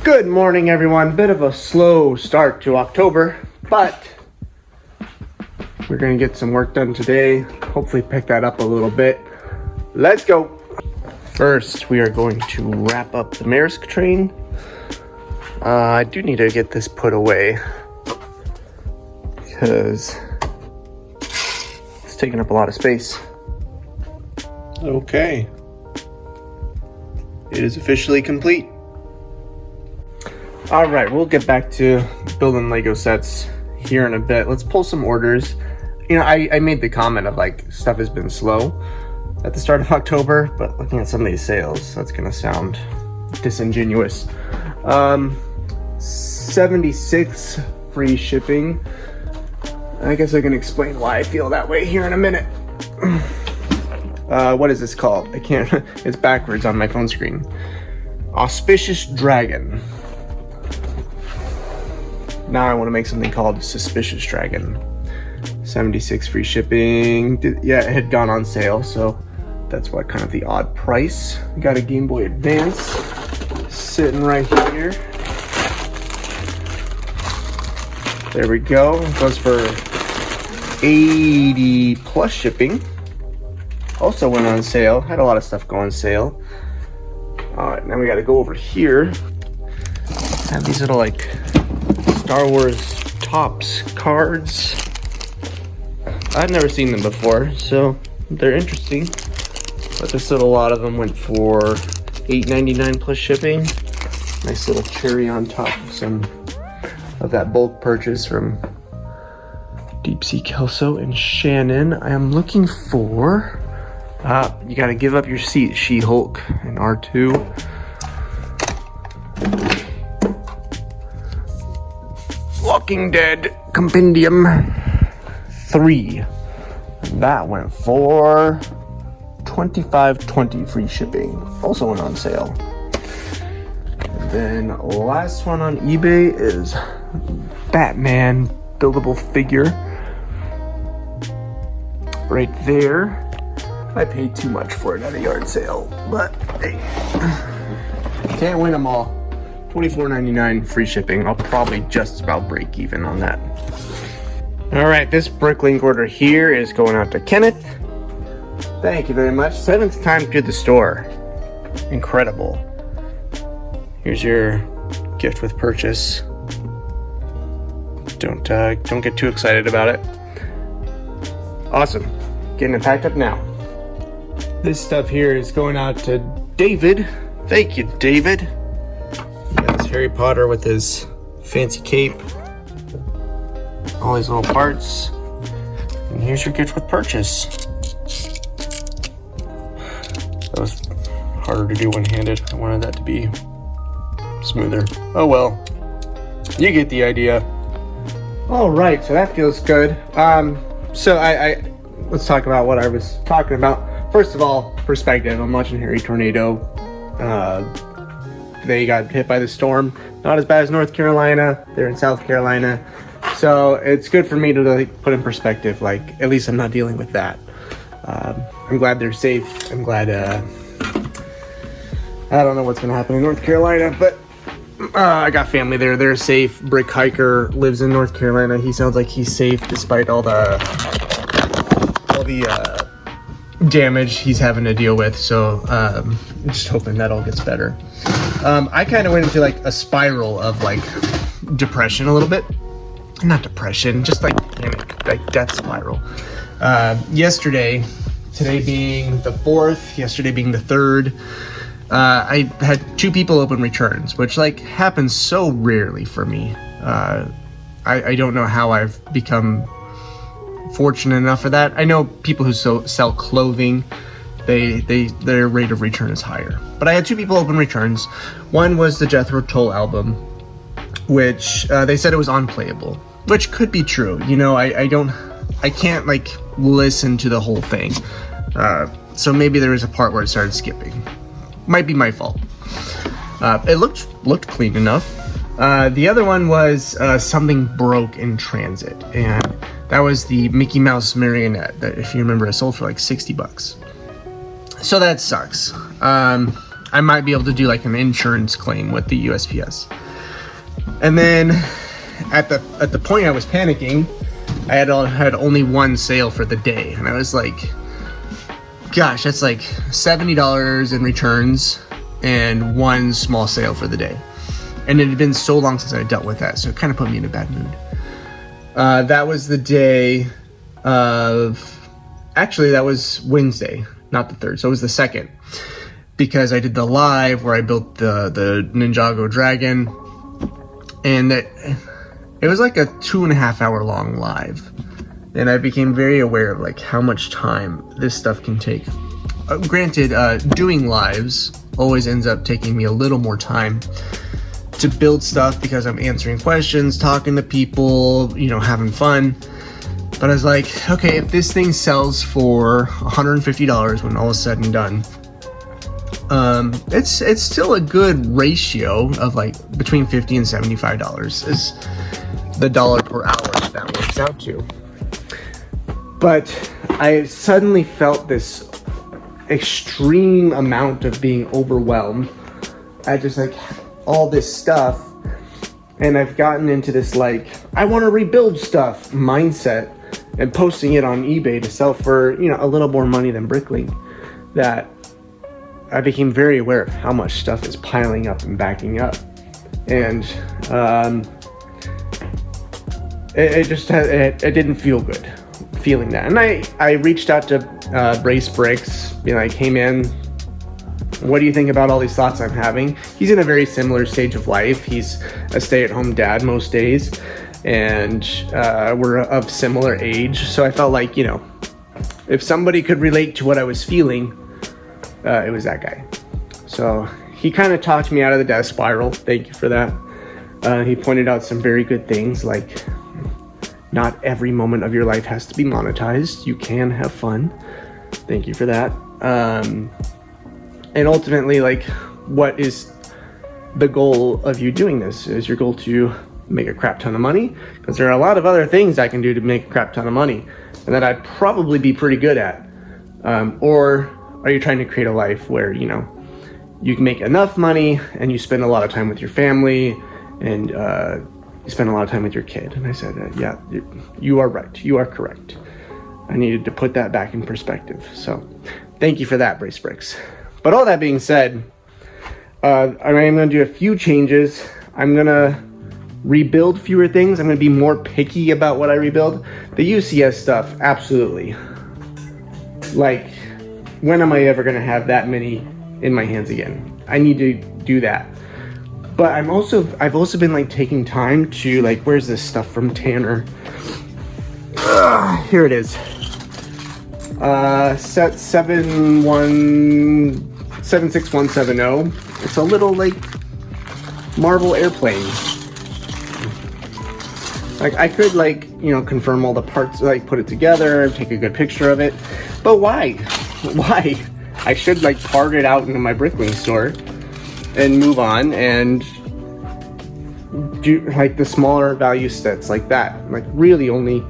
Good morning, everyone. Bit of a slow start to October, but we're gonna get some work done today. Hopefully pick that up a little bit. Let's go. First, we are going to wrap up the Maersk train. I do need to get this put away because it's taking up a lot of space. Okay. It is officially complete. All right, we'll get back to building Lego sets here in a bit. Let's pull some orders. You know, I made the comment of like stuff has been slow at the start of October, but looking at some of these sales, that's gonna sound disingenuous. 76 free shipping. I guess I can explain why I feel that way here in a minute. What is this called? I can't, it's backwards on my phone screen. Auspicious Dragon. Now I want to make something called Suspicious Dragon. 76 free shipping. Yeah, it had gone on sale, so that's why kind of the odd price. We got a Game Boy Advance sitting right here. There we go. It goes for 80 plus shipping. Also went on sale. Had a lot of stuff go on sale. All right, now we got to go over here. Have these little like Star Wars Topps cards. I've never seen them before, so they're interesting. But this little lot of them went for $8.99 plus shipping. Nice little cherry on top of some of that bulk purchase from Deep Sea Kelso and Shannon. I am looking for you gotta give up your seat, She-Hulk and R2. Walking Dead Compendium 3. That went for $25.20 free shipping. Also went on sale. And then last one on eBay is Batman buildable figure. Right there. I paid too much for it at a yard sale, but hey, can't win them all. $24.99 free shipping. I'll probably just about break even on that. All right, this Bricklink order here is going out to Kenneth. Thank you very much. 7th time to the store. Incredible. Here's your gift with purchase. Don't get too excited about it. Awesome. Getting it packed up now. This stuff here is going out to David. Thank you, David. Got this Harry Potter with his fancy cape. All these little parts. And here's your gift with purchase. That was harder to do one-handed. I wanted that to be smoother. Oh well. You get the idea. All right, so that feels good. So I let's talk about what I was talking about. First of all, perspective. I'm watching Harry Tornado. They got hit by the storm. Not as bad as North Carolina. They're in South Carolina. So it's good for me to like put in perspective. Like, at least I'm not dealing with that. I'm glad they're safe. I'm glad, I don't know what's going to happen in North Carolina, but I got family there. They're safe. Brick Hiker lives in North Carolina. He sounds like he's safe despite all the damage he's having to deal with. So I'm just hoping that all gets better. I kind of went into like a spiral of like depression a little bit. Not depression, just like panic, like death spiral. Yesterday, today being the 4th, yesterday being the 3rd, I had 2 people open returns, which like happens so rarely for me. I don't know how I've become fortunate enough for that. I know people who sell clothing, their rate of return is higher. But I had 2 people open returns. One was the Jethro Tull album, which they said it was unplayable, which could be true. You know, I can't like listen to the whole thing. So maybe there was a part where it started skipping. Might be my fault. It looked clean enough. The other one was something broke in transit, and that was the Mickey Mouse marionette that, if you remember, I sold for like $60. So that sucks. I might be able to do like an insurance claim with the USPS. And then at the point I was panicking, I had only one sale for the day, and I was like, gosh, that's like $70 in returns and one small sale for the day. And it had been so long since I had dealt with that, so it kind of put me in a bad mood. That was the day of, actually that was Wednesday, not the 3rd, so it was the 2nd, because I did the live where I built the Ninjago dragon, and it was like a 2.5 hour long live, and I became very aware of like how much time this stuff can take. Granted, doing lives always ends up taking me a little more time to build stuff because I'm answering questions, talking to people, you know, having fun. But I was like, okay, if this thing sells for $150 when all is said and done, it's still a good ratio of like between $50 and $75 is the dollar per hour that works out to. But I suddenly felt this extreme amount of being overwhelmed at just like all this stuff, and I've gotten into this like I want to rebuild stuff mindset and posting it on eBay to sell for, you know, a little more money than Bricklink, that I became very aware of how much stuff is piling up and backing up, and it didn't feel good feeling that. And I reached out to Brace Bricks, being like, hey man, what do you think about all these thoughts I'm having? He's in a very similar stage of life. He's a stay-at-home dad most days, and we're of similar age. So I felt like, you know, if somebody could relate to what I was feeling, it was that guy. So he kind of talked me out of the death spiral. Thank you for that. He pointed out some very good things, like not every moment of your life has to be monetized. You can have fun. Thank you for that. And ultimately, like, what is the goal of you doing this? Is your goal to make a crap ton of money? Because there are a lot of other things I can do to make a crap ton of money and that I'd probably be pretty good at. Or are you trying to create a life where, you know, you can make enough money and you spend a lot of time with your family and you spend a lot of time with your kid? And I said, yeah, you are right. You are correct. I needed to put that back in perspective. So thank you for that, Brace Bricks. But all that being said, I am going to do a few changes. I'm going to rebuild fewer things. I'm going to be more picky about what I rebuild. The UCS stuff, absolutely. Like, when am I ever going to have that many in my hands again? I need to do that. But I've also been like taking time to like, where's this stuff from Tanner? Here it is. Set 76170. It's a little like Marvel airplane. Like I could like, you know, confirm all the parts, like put it together, take a good picture of it. But why? Why? I should like part it out into my Bricklink store and move on and do like the smaller value sets like that. Like really only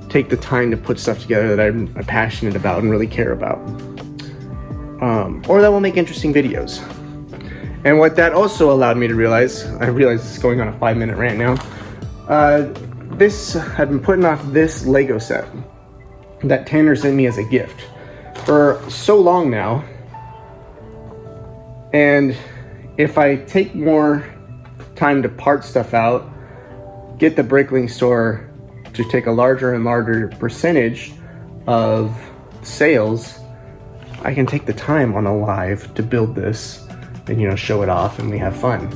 take the time to put stuff together that I'm passionate about and really care about. Or that will make interesting videos. And what that also allowed me to realize, I realize this is going on a 5-minute rant now. I've been putting off this Lego set that Tanner sent me as a gift for so long now. And if I take more time to part stuff out, get the Bricklink store to take a larger and larger percentage of sales, I can take the time on a live to build this and, you know, show it off and we have fun.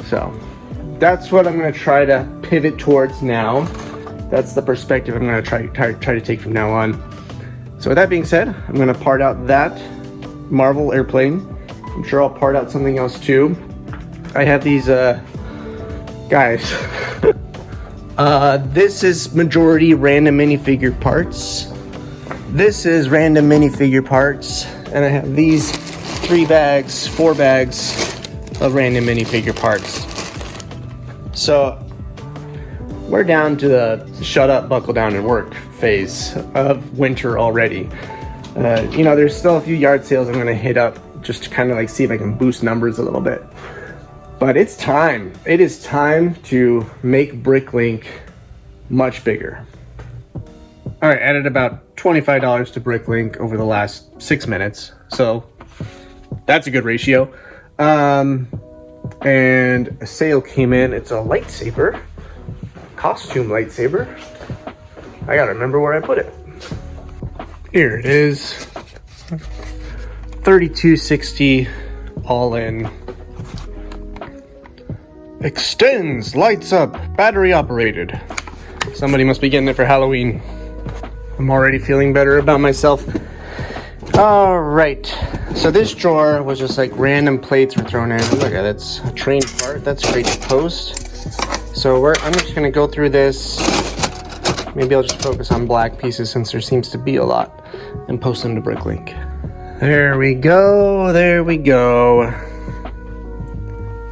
So that's what I'm going to try to pivot towards now. That's the perspective I'm going to try to take from now on. So with that being said, I'm going to part out that Marvel airplane. I'm sure I'll part out something else too. I have these guys. This is majority random minifigure parts. This is random minifigure parts, and I have these 4 bags of random minifigure parts. So we're down to the shut up, buckle down, and work phase of winter already. You know, there's still a few yard sales I'm going to hit up just to kind of like see if I can boost numbers a little bit. But it's time. It is time to make Bricklink much bigger. All right, added about $25 to Bricklink over the last 6 minutes. So that's a good ratio. And a sale came in. It's a lightsaber, costume lightsaber. I gotta remember where I put it. Here it is. $32.60 all in. Extends, lights up, battery operated. Somebody must be getting it for Halloween. I'm already feeling better about myself. All right, so this drawer was just like random plates were thrown in. Look at it, it's a train part. That's great to post. So I'm just gonna go through this. Maybe I'll just focus on black pieces since there seems to be a lot, and post them to Bricklink. There we go, there we go.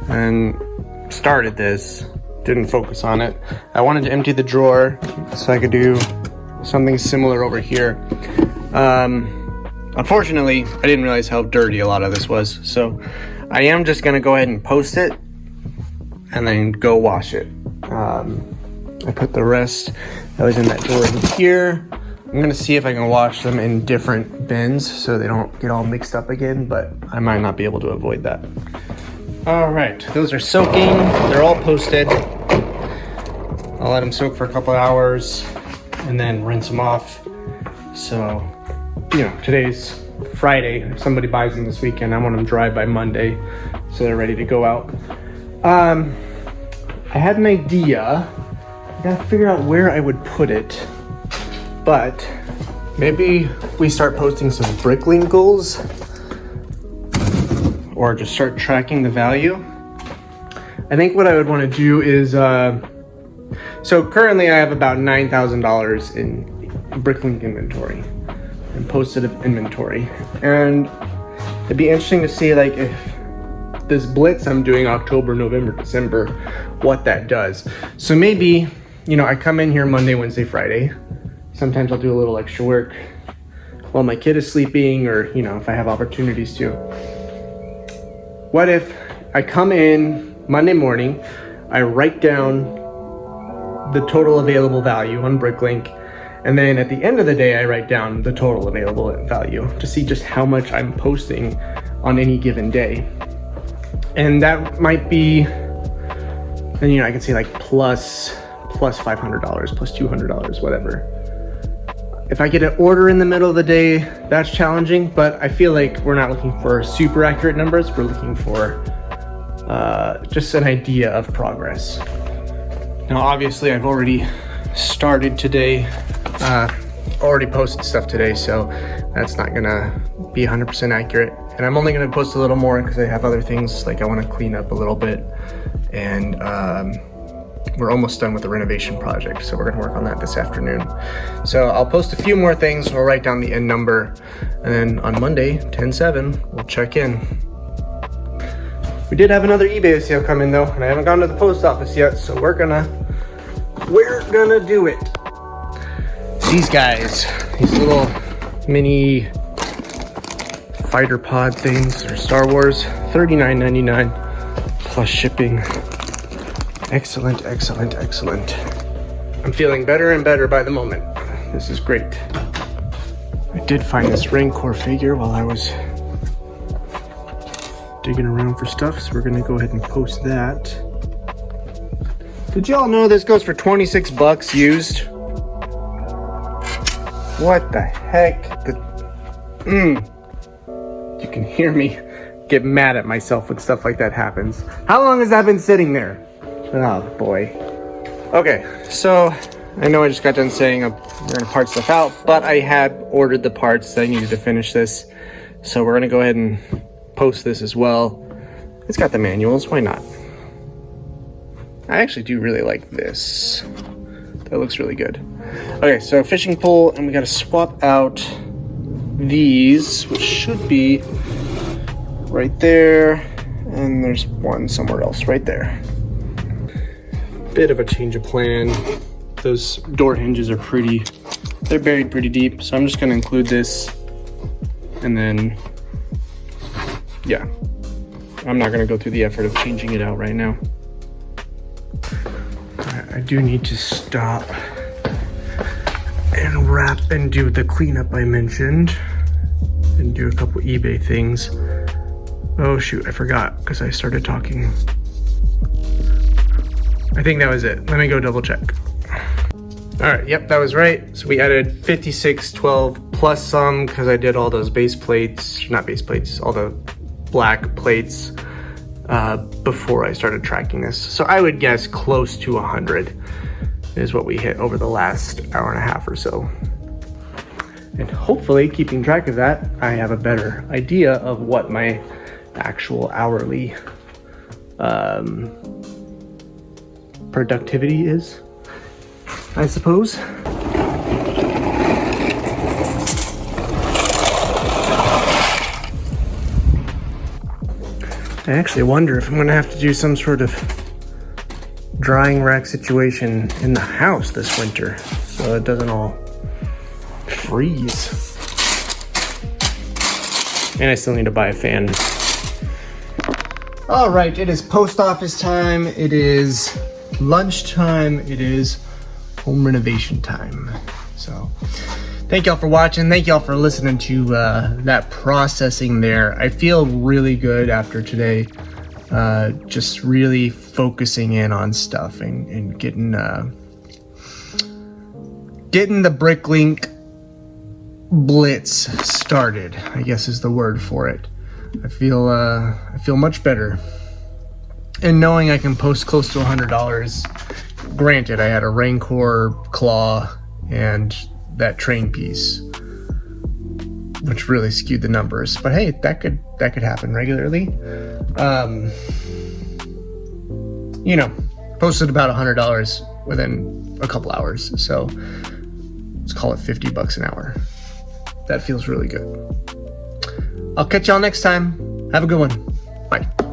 And started this, didn't focus on it. I wanted to empty the drawer so I could do something similar over here. Unfortunately, I didn't realize how dirty a lot of this was, so I am just gonna go ahead and post it and then go wash it. I put the rest that was in that drawer in here. I'm gonna see if I can wash them in different bins so they don't get all mixed up again, but I might not be able to avoid that. All right, those are soaking. They're all posted. I'll let them soak for a couple hours and then rinse them off. So, you know, today's Friday. If somebody buys them this weekend, I want them dry by Monday so they're ready to go out. I had an idea. I gotta figure out where I would put it, but maybe we start posting some Bricklink goals or just start tracking the value. I think what I would want to do is, so currently I have about $9,000 in Bricklink inventory and posted inventory. And it'd be interesting to see like if this blitz I'm doing October, November, December, what that does. So maybe, you know, I come in here Monday, Wednesday, Friday. Sometimes I'll do a little extra work while my kid is sleeping, or, you know, if I have opportunities to. What if I come in Monday morning, I write down the total available value on Bricklink, and then at the end of the day, I write down the total available value to see just how much I'm posting on any given day. And that might be, and you know, I can say like plus $500, plus $200, whatever. If I get an order in the middle of the day, that's challenging, but I feel like we're not looking for super accurate numbers. We're looking for just an idea of progress. Now, obviously, I've already started today, already posted stuff today, so that's not gonna be 100% accurate. And I'm only gonna post a little more because I have other things, like I wanna clean up a little bit. And we're almost done with the renovation project, so we're gonna work on that this afternoon. So I'll post a few more things, we'll write down the end number, and then on Monday, 10/7, we'll check in. We did have another eBay sale come in though, and I haven't gone to the post office yet, so we're gonna do it. These guys, these little mini fighter pod things, or Star Wars, $39.99 plus shipping. Excellent, excellent, excellent. I'm feeling better and better by the moment. This is great. I did find this Rancor figure while I was digging around for stuff, so we're gonna go ahead and post that. Did y'all know this goes for 26 bucks used? What the heck? You can hear me get mad at myself when stuff like that happens. How long has that been sitting there? Oh boy. Okay, so I know I just got done saying we're gonna part stuff out, but I had ordered the parts that I needed to finish this. So we're gonna go ahead and post this as well. It's got the manuals, why not? I actually do really like this. That looks really good. Okay, so fishing pole, and we gotta swap out these, which should be right there, and there's one somewhere else right there. Bit of a change of plan. Those door hinges are they're buried pretty deep, so I'm just gonna include this and then yeah, I'm not gonna go through the effort of changing it out right now. I do need to stop and wrap and do the cleanup I mentioned and do a couple eBay things. Oh shoot, I forgot because I started talking. I think that was it. Let me go double check. All right, yep, that was right. So we added 5612 plus some because I did all those base plates, not base plates, all the black plates before I started tracking this. So I would guess close to 100 is what we hit over the last hour and a half or so. And hopefully, keeping track of that, I have a better idea of what my actual hourly productivity is, I suppose. I actually wonder if I'm gonna have to do some sort of drying rack situation in the house this winter so it doesn't all freeze. And I still need to buy a fan. All right, it is post office time. It is lunchtime. It is home renovation time. So thank y'all for watching. Thank y'all for listening to that processing there. I feel really good after today. Just really focusing in on stuff and getting the Bricklink blitz started, I guess is the word for it. I feel much better. And knowing I can post close to $100, granted I had a Rancor claw and that train piece, which really skewed the numbers. But hey, that could happen regularly. You know, posted about $100 within a couple hours. So let's call it $50 an hour. That feels really good. I'll catch y'all next time. Have a good one. Bye.